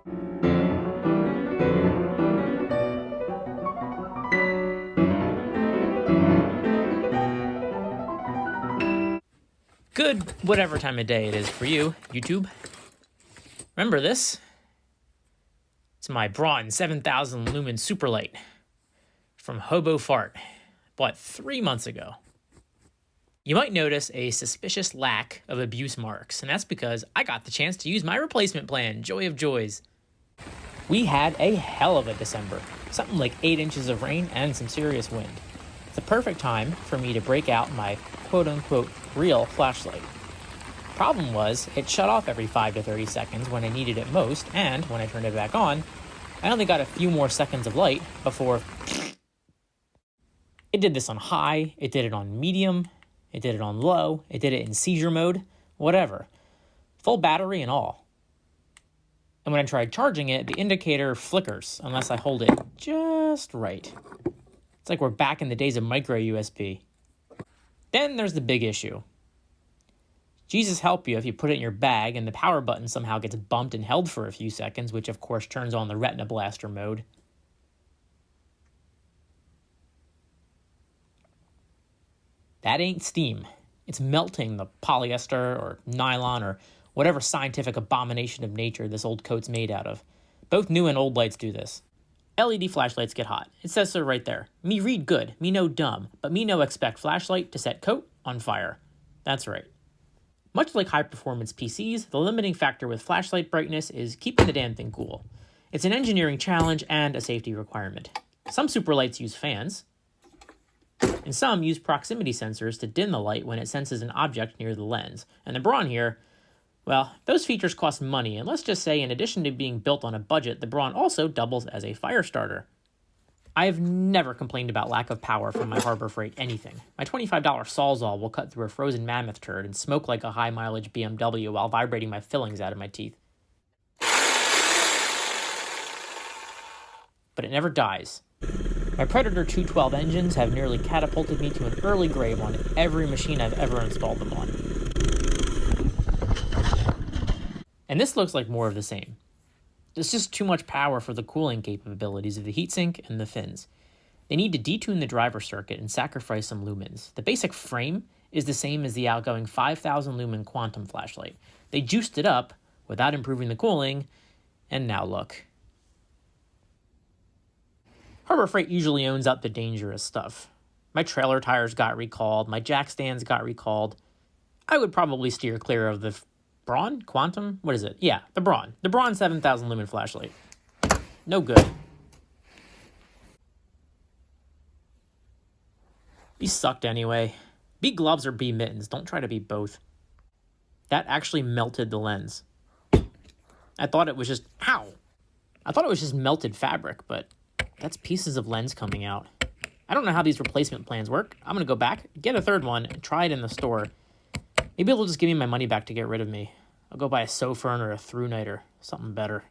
Good whatever time of day it is for you, YouTube. Remember this? It's my Braun 7000 Lumen Superlight from Hobo Fart, bought 3 months ago. You might notice a suspicious lack of abuse marks, and that's because I got the chance to use my replacement plan, joy of joys. We had a hell of a December, something like 8 inches of rain and some serious wind. It's the perfect time for me to break out my quote-unquote real flashlight. Problem was, it shut off every 5 to 30 seconds when I needed it most, and when I turned it back on, I only got a few more seconds of light before... It did this on high, it did it on medium, it did it on low, it did it in seizure mode, whatever. Full battery and all. And when I tried charging it, the indicator flickers unless I hold it just right. It's like we're back in the days of micro USB. Then there's the big issue. Jesus help you if you put it in your bag and the power button somehow gets bumped and held for a few seconds, which of course turns on the retina blaster mode. That ain't steam. It's melting the polyester or nylon or whatever scientific abomination of nature this old coat's made out of. Both new and old lights do this. LED flashlights get hot. It says so right there. Me read good, me no dumb, but me no expect flashlight to set coat on fire. That's right. Much like high-performance PCs, the limiting factor with flashlight brightness is keeping the damn thing cool. It's an engineering challenge and a safety requirement. Some superlights use fans, and some use proximity sensors to dim the light when it senses an object near the lens. And the Braun here, well, those features cost money, and let's just say in addition to being built on a budget, the Braun also doubles as a fire starter. I have never complained about lack of power from my Harbor Freight anything. My $25 Sawzall will cut through a frozen mammoth turd and smoke like a high-mileage BMW while vibrating my fillings out of my teeth. But it never dies. My Predator 212 engines have nearly catapulted me to an early grave on every machine I've ever installed them on. And this looks like more of the same. There's just too much power for the cooling capabilities of the heatsink and the fins. They need to detune the driver circuit and sacrifice some lumens. The basic frame is the same as the outgoing 5000 lumen quantum flashlight. They juiced it up without improving the cooling, and now look. Harbor Freight usually owns up the dangerous stuff. My trailer tires got recalled, my jack stands got recalled. I would probably steer clear of the Braun? Quantum? What is it? Yeah, the Braun. The Braun 7000 lumen flashlight. No good. These sucked anyway. Be gloves or be mittens. Don't try to be both. That actually melted the lens. I thought it was just... Ow! I thought it was just melted fabric, but that's pieces of lens coming out. I don't know how these replacement plans work. I'm going to go back, get a third one, and try it in the store. Maybe they'll just give me my money back to get rid of me. I'll go buy a Sofern or a ThruNiter, something better.